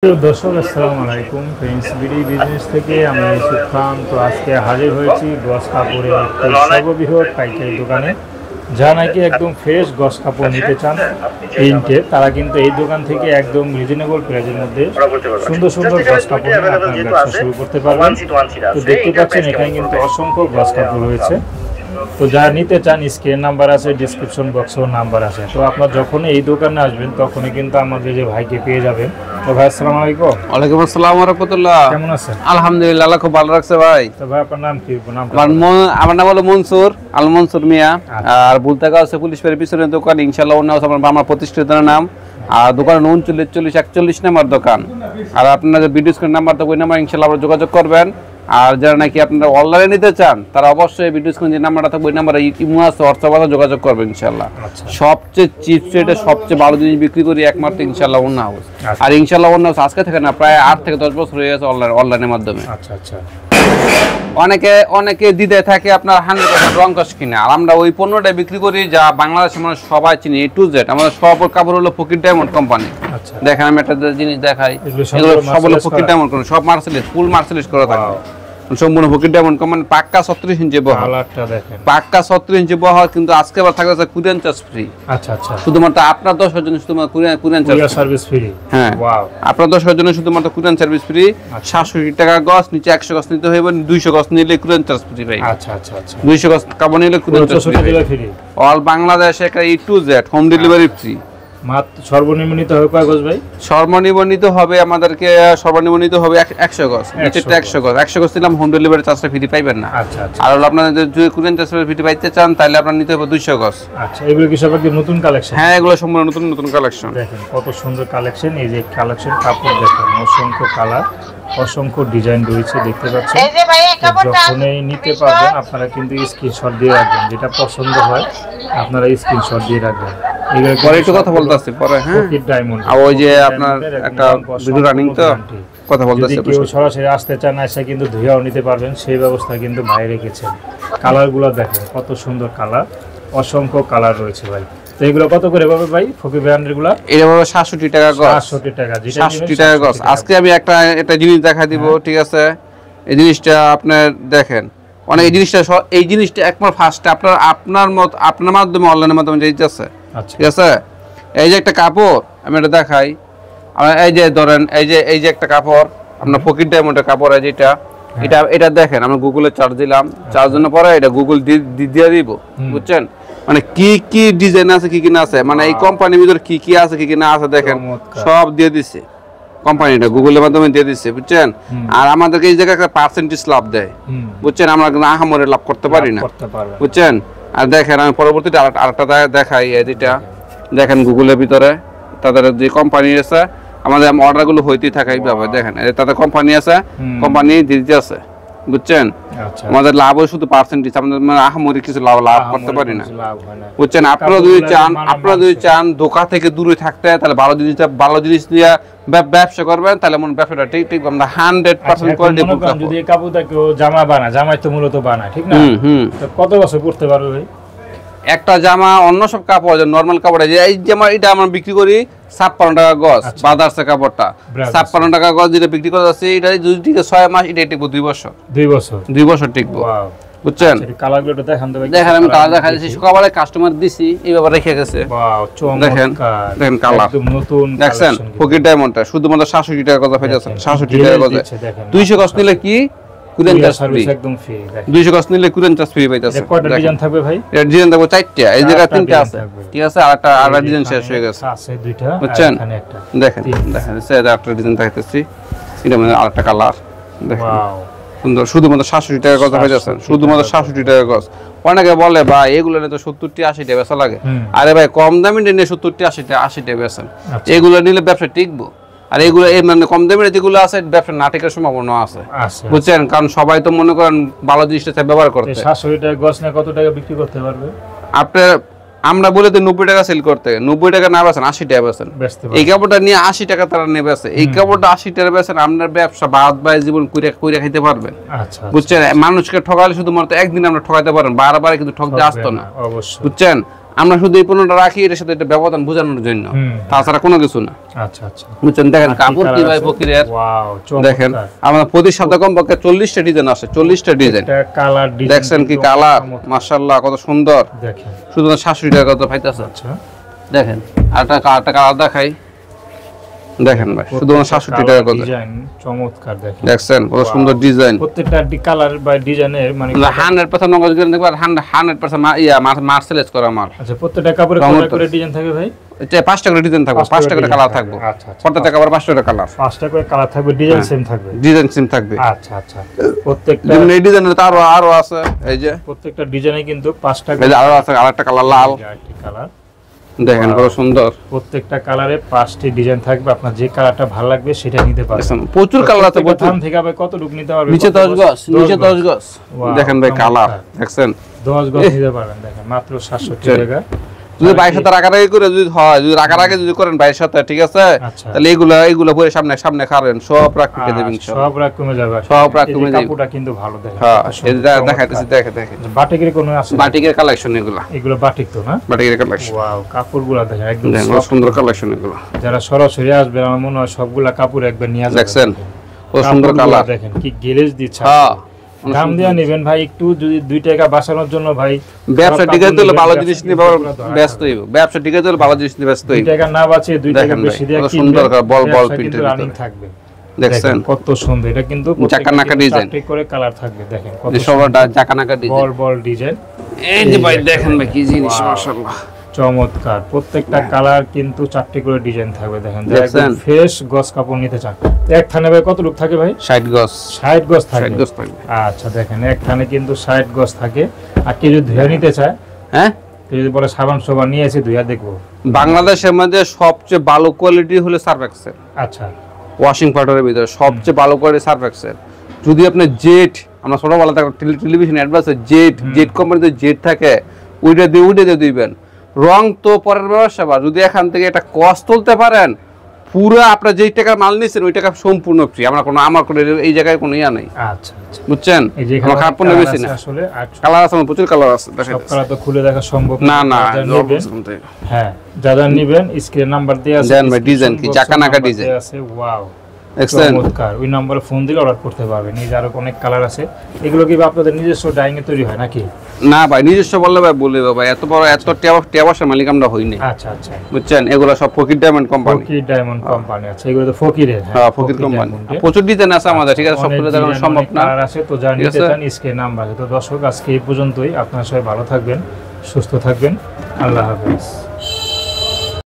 দর্শক আসসালামু আলাইকুম ফ্রেন্ডস বিডি বিজনেস থেকে আমি ইউসুফ খান। তো আজকে হাজির হয়েছি গস কাপড়ের একটি সর্ববৃহৎ পাইকারি দোকানে। যা নাকি একদম ফ্রেশ গস কাপড় নিতে চান প্রিন্টের, তারা কিন্তু এই দোকান থেকে একদম রিজনেবল প্রাইসের মধ্যে সুন্দর সুন্দর গস কাপড় নিয়ে আপনার ব্যবসা শুরু করতে পারবেন। তো দেখতে পাচ্ছেন এখানে কিন্তু অসংখ্য গস কাপড় রয়েছে। তো যারা নিতে চান স্ক্রিন নাম্বার আছে, ডিসক্রিপশন বক্সেও নাম্বার আছে। তো আপনার যখন এই দোকানে আসবেন তখনই কিন্তু আমাদের যে ভাইকে পেয়ে যাবেন। তো ভাই আসসালামু আলাইকুম। ওয়ালাইকুম আসসালাম ওয়া রাহমাতুল্লাহ। কেমন আছেন? আলহামদুলিল্লাহ, আল্লাহ খুব ভালো রাখছে ভাই। তো ভাই আপনার নাম কি? আমার নাম হলো মনসুর, আল মনসুর মিয়া। আর বুলতাগা আছে পুলিশ ফাঁড়ির পিছনে দোকান, ইনশাআল্লাহ ওর নাম আমার প্রতিষ্ঠানের নাম। আর দোকানের 39 নাম্বার দোকান। আর আপনাদের ভিডিও স্ক্রিন নাম্বার তো ওই নাম্বার ইনশাআল্লাহ আপনারা যোগাযোগ করবেন। আর যারা নাকি আপনারা অনলাইনে নিতে চান তারা অবশ্যই ভিডিও স্ক্রিন যে নাম্বারটা থাকবে ওই নাম্বারে ইমো আছে, হোয়াটসঅ্যাপে যোগাযোগ করবেন ইনশাআল্লাহ। সবচেয়ে চিপ রেটে সবচেয়ে ভালো জিনিস বিক্রি করি একমাত্র ইনশাআল্লাহ ওন হাউস। আর ইনশাআল্লাহ ওন হাউস আজকে থেকে না, প্রায় 8 থেকে 10 বছর হয়ে গেছে অনলাইনের মাধ্যমে। আচ্ছা আচ্ছা। অনেকে দিতে থাকে আপনার 100% রং কস কিনে। আর আমরা ওই পণ্যটা বিক্রি করি যা বাংলাদেশের মানুষ সবাই চিনি, A to Z। আমাদের সব কাপড় হলো ফকির ডায়মন্ড কোম্পানি। দেখেন আমি একটা জিনিস দেখাই, এগুলো সব হলো ফকির ডায়মন্ড কোম্পানি, সব মার্সেলিস, ফুল মার্সেলিস করা থাকে সম্পূর্ণ ফকির ডায়মন্ড কোম্পানি। পাক্কা 36 ইঞ্চি বহর, পাক্কা 36 ইঞ্চি বহর। কিন্তু আজকে আবার থাকবে কুরিয়ান চার্জ ফ্রি। আচ্ছা আচ্ছা, শুধুমাত্র আপনার 10 জন্য শুধুমাত্র কুরিয়ান সার্ভিস ফ্রি। হ্যাঁ, আপনার 10 জন্য শুধুমাত্র কুরিয়ান সার্ভিস ফ্রি। 700 টাকা গজ, নিচে 100 গজ নিতে হইবে, 200 গজ নিলে কুরিয়ান চার্জ ফ্রি ভাই। আচ্ছা আচ্ছা আচ্ছা, 200 গজ কাপড় নিলে কুরিয়ান চার্জ ফ্রি। অল বাংলাদেশে একটা A to Z home delivery free. সর্বনিম্ন নিতে হবে কয় গজ ভাই? সর্বনিম্ন নিতে হবে আমাদেরকে, সর্বনিম্ন নিতে হবে 100 গজ, নিচেরটা 100 গজ। 100 গজ দিলাম হোম ডেলিভারি চার্জটা ফ্রি পাইবেন না। আচ্ছা আচ্ছা। আর আপনারা যদি কুরিয়ান চার্জ ফ্রি পাইতে চান তাহলে আপনারা নিতে হবে 200 গজ। আচ্ছা, এগুলো কি সব কি নতুন কালেকশন? হ্যাঁ, এগুলো সম্পূর্ণ নতুন কালেকশন। দেখেন কত সুন্দর কালেকশন। এই যে কালেকশন কাপড় দেখেন, অসংখ্য কালার, অসংখ্য ডিজাইন রয়েছে, দেখতে পাচ্ছেন। যখনই নিতে পারবেন আপনারা কিন্তু স্ক্রিনশট দিয়ে রাখবেন, যেটা পছন্দ হয় আপনারা স্ক্রিনশট দিয়ে রাখবেন। পরে একটু কথা বলতেছি পরে। হ্যাঁ, ডায়মন্ড আর ওই যে আপনার একটা ভিডিও রানিং তো কথা বলতেছি। কেউ সরাসরি আসতে চান এসে কিন্তু ধুইয়াও নিতে পারবেন, সেই ব্যবস্থা কিন্তু ভাই রেখেছেন। কালারগুলো দেখেন কত সুন্দর কালার, অসংখ্য কালার রয়েছে ভাই। তো এগুলো কত করে পাবে ভাই ফকির ব্র্যান্ডের গুলো? এটা হবে 67 টাকা গজ। 67 টাকা, 67 টাকা গজ। আজকে আমি একটা জিনিস দেখা দিব, ঠিক আছে? এই জিনিসটা আপনার দেখেন, অনেক এই জিনিসটা একবার ফার্স্ট আপনার মাধ্যমে অনলাইনের মাধ্যমে যাইতেছে। ঠিক আছে, এই যে একটা কাপড় আমি এটা দেখাই। এই যে ধরেন এই যে একটা কাপড় আপনার পকেট ডায়মন্ডের কাপড়, এটা দেখেন আমরা গুগলে চার্জ দিলাম, চার্জ দেওয়ার পরে এটা গুগল দিয়ে দিব, বুঝছেন? মানে কি ডিজাইন আছে কি না আছে, মানে এই কোম্পানির ভিতরে কি আছে কি না আছে দেখেন, সব দিয়ে দিচ্ছে কোম্পানিটা, গুগলের মাধ্যমে দিয়ে দিচ্ছে, বুঝছেন? আর আমাদেরকে এই জায়গায় একটা পার্সেন্টেজ লাভ দেয়, বুঝছেন? আমরা আহামরি লাভ করতে পারি না, বুঝছেন? আর দেখেন আমি পরবর্তীতে আরেকটা দেখাই। এইটা দেখেন গুগলের ভিতরে তাদের যে কোম্পানি আছে, আমাদের অর্ডারগুলো হইতেই থাকে এইভাবে। দেখেন তাদের কোম্পানি আছে, কোম্পানি দিতে আছে, বুঝছেন? আমাদের লাভও শুধু পার্সেন্টেজ, আমাদের আহামরি কিছু লাভ করতে পারি না, বুঝছেন? আপনারা যদি চান ধোঁকা থেকে দূরে থাকতে, তাহলে ভালো জিনিস দিয়ে ব্যবসা করবেন, তাহলে মনে ব্যবসাটা ঠিক আমরা 100% কোয়ালিটি। যদি এই কাপড়টা কেউ জামা বানায়, জামাই তো মূলত বানায়, ঠিক না? তো কত বছর পড়তে পারবে ভাই একটা জামা? অন্য সব কাপড় নরমাল কাপড়, এই জামা এটা আমরা বিক্রি করি 56 টাকা গজ। বাজারসে কাপড়টা 56 টাকা গজ যেটা বিক্রি করা যাচ্ছে, এটা যদি টিকে 6 মাস, এটা টিকবো 2 বছর। 2 বছর টিকবো, বুঝছেন? কালারগুলো দেখান দেবে। দেখেন আমি কালার দেখাই দিছি, সকালে কাস্টমার দিছি, এইভাবে রেখে গেছে। দেখেন কালার একদম নতুন। দেখছেন পকেট ডায়মন্ডটা শুধুমাত্র 67 টাকা গজ পাইতেছেন, 67 টাকা গজে। 200 গজ নিলে কি কুরিয়ান চার্জ ফ্রি, একদম ফ্রি। 200 গজ নিলে কুরিয়ান চার্জ ফ্রি পাইতেছেন। কয়টা ডিজাইন থাকবে ভাই? এর ডিজাইন থাকবে 4টা, এই জায়গা 3টা আছে, ঠিক আছে? আর ডিজাইন শেষ হয়ে গেছে, আছে 2টা, বুঝছেন? দেখেন সেটা একটা ডিজাইন দেখাইতেছি, এটা মানে আরেকটা কালার দেখেন, ওয়াও সুন্দর। শুধুমাত্র 67 টাকা গজ পাইতেছেন, শুধুমাত্র 67 টাকা গজ। অনেকে বলে ভাই এগুলো নিয়ে তো 70 80 টাকা বেচা লাগে। আরে ভাই কম দামি নিয়ে 70 80 টাকা বেচেন, এগুলো নিলে ব্যবসা টিকবো। আর এগুলো মানে কম দামের যেগুলো আছে ব্যবসা না টিকার সম্ভাবনা আছে, বুঝছেন? কারণ সবাই তো মনে করেন ভালো জিনিসটা ব্যবহার করতে। 67 টাকা গজ না কত টাকা বিক্রি করতে পারবে আপনার? আমরা বলে তো 90 টাকা সেল করতে, 90 টাকা না বেচেন 80 টাকা বেচেন। এই কাপড়টা নিয়ে 80 টাকা তারা নেবে আছে, এই কাপড়টা 80 টাকা বেচেন, আপনার ব্যবসা বাদ জীবন কইরা খাইতে পারবেন, বুঝছেন? মানুষকে ঠকালে শুধুমাত্র একদিন আমরা ঠকাইতে পারেন, বারবার কিন্তু ঠকতে আসতো না, বুঝছেন? আমরা শুধু এই পণ্যটা রাখি এর সাথে একটা ব্যবধান বোঝানোর জন্য, তাছাড়া কোনো কিছু না। আচ্ছা আচ্ছা, বুঝছেন? দেখেন কাপড় কি ভাই ফকিরের, ওয়াও দেখেন আমাদের প্রতি সপ্তাহে কমপক্ষে 40টা ডিজাইন আসে, 40টা ডিজাইন। কালার ডিজাইন দেখছেন কি কালার, মাশাআল্লাহ কত সুন্দর। দেখেন শুধু 67 টাকা কত পাইতেছে। আচ্ছা দেখেন আরেকটা কালার দেখাই, দেখেন ভাই শুধু 67 টাকা কত ডিজাইন, চমৎকার। দেখেন দেখছেন কত সুন্দর ডিজাইন, প্রত্যেকটা কালার বা ডিজাইনের মানে 100% নগদ করে দেখবেন, 100% মার্সেলাইজ করা মাল। আচ্ছা প্রত্যেকটা কাপড়ে কয়টা করে ডিজাইন থাকে ভাই? এটা 5টা করে ডিজাইন থাকবে, 5টা করে কালার থাকবে। আচ্ছা আচ্ছা, প্রত্যেকটা কাপড়ে 5টা করে কালার, 5টা করে কালার থাকবে, ডিজাইন সেম থাকবে, ডিজাইন সেম থাকবে। আচ্ছা আচ্ছা, প্রত্যেকটা যেমন এই ডিজাইনের তো আরো আছে, এই যে প্রত্যেকটা ডিজাইনে কিন্তু 5টা এই যে আরো আছে, আরেকটা কালার লাল, আরেকটি কালার। দেখেন কত সুন্দর। প্রত্যেকটা কালারে 5টি ডিজাইন থাকবে, আপনার যে কালারটা ভালো লাগবে সেটা নিতে পারবেন। প্রচুর কালার আছে, প্রচুর। দাম থেকে আবার কত লুক নিতে পারবে? নিচে 10 গজ, নিচে 10 গজ। দেখেন ভাই কালার দেখছেন, 10 গজ নিতে পারবেন। দেখেন মাত্র 760 টাকা। যদি 22 সাথে রাগারাগি করে যদি হয়, যদি রাগারাগি যদি করেন 22 সাথে, ঠিক আছে, তাহলে এগুলা পরে সামনে খাবেন, সব রাগ কমে দেবেন, সব রাগ কমে যাবে, সব রাগ কমে যাবে। কাপড়টা কিন্তু ভালো। দেখেন হ্যাঁ এটা দেখাইতেছি, দেখেন বাটিকের কোনো আছে? বাটিকের কালেকশন এগুলো বাটিক তো না? বাটিকের কালেকশন। ওয়াও, কাপড়গুলো দেখেন একদম সুন্দর কালেকশন এগুলো। যারা সরাসরি আসবে আমার মনে হয় সবগুলা কাপড় একবার নিয়ে যাবেন। দেখছেন কত সুন্দর কালার, দেখেন কি গ্লেজ দিচ্ছে। হ্যাঁ দাম দিয়ে নেবেন ভাই, একটু যদি 2 টাকা বাঁচানোর জন্য ভাই ব্যবসা টিকে দিলে ভালো জিনিস নিয়ে ব্যস্ত হইব, ব্যবসা টিকে দিলে ভালো জিনিস নিয়ে ব্যস্ত হইব। 2 টাকা না বাঁচিয়ে 2 টাকা বেশি দিয়ে কিনবেন, সুন্দর বল প্রিন্টের রানিং থাকবে। দেখছেন কত সুন্দর, এটা কিন্তু জাকানাকা ডিজাইন, 4টি করে কালার থাকবে। দেখেন কত সবার জাকানাকা ডিজাইন, বল ডিজাইন। এই যে ভাই দেখেন ভাই কি জিনিস, মাশাআল্লাহ চমৎকার। প্রত্যেকটা কালার কিন্তু 4টি করে ডিজাইন থাকবে। দেখেন একদম ফ্রেশ গস কাপড় নিতে চান, এক থানে ভাই কত লুক থাকে ভাই? 60 গজ, 60 গজ থাকে। 60 গজ থাকবে। আচ্ছা দেখেন এক থানে কিন্তু 60 গজ থাকে। আর কেউ যদি ধুয়ে নিতে চায়, হ্যাঁ কেউ যদি বলে সাবান সোবান নিয়ে এসে ধুয়ে দেখবো, বাংলাদেশের মধ্যে সবচেয়ে ভালো কোয়ালিটি হলো সার্ফ এক্সেল। আচ্ছা ওয়াশিং পাউডারের ভিতরে সবচেয়ে ভালো কোয়ালিটি সার্ফ এক্সেল। যদি আপনি জেট, আমরা ছোটবেলা থেকে টেলিভিশন অ্যাডভান্সে জেট কোম্পানিতে জেট থাকে, ওইটা দিয়ে দিবেন। রং তো পরের ব্যবসা, বা যদি এখান থেকে একটা কস্ট তুলতে পারেন, পুরো আপনার যেই টাকার মাল নিচ্ছেন ওই টাকা সম্পূর্ণ ফ্রি। আমার কোনো এই জায়গায় কোনো ইয়া নেই। আচ্ছা আচ্ছা, বুঝছেন? আমরা খারাপ পণ্য বেশি না। আসলে কালার আছে, প্রচুর কালার আছে। সব কালার তো খুলে দেখা সম্ভব না। হ্যাঁ, যারা নেবেন স্ক্রিন নাম্বার দেয়া আছে, দেন ভাই ডিজাইন কি জাকানাকা ডিজাইন আছে। ওয়াও দেখছেন, চমৎকার। ওই নম্বরে ফোন দিলে অর্ডার করতে পারবেন। এই যে আরো অনেক কালার আছে, এগুলো কি আপনাদের নিজস্ব ডাইং এ তৈরি হয় নাকি? না ভাই নিজস্ব বললে ভাই বলে ভাই, এত বড় এত টেবাসের মালিক আমরা হইনি। আচ্ছা আচ্ছা, বুঝছেন? এগুলো সব ফকির ডায়মন্ড কোম্পানি, ফকির ডায়মন্ড কোম্পানি। আচ্ছা এগুলো তো ফকিরের? হ্যাঁ ফকির কোম্পানি। প্রচুর ডিজাইন আছে আমাদের, ঠিক আছে, সব করে দেখানো সম্ভব না। কালার আছে তো, যা নিতে চান স্ক্রিন নাম্বার আছে। তো দর্শক আজকে এই পর্যন্তই। আপনারা সবাই ভালো থাকবেন, সুস্থ থাকবেন, আল্লাহ হাফেজ।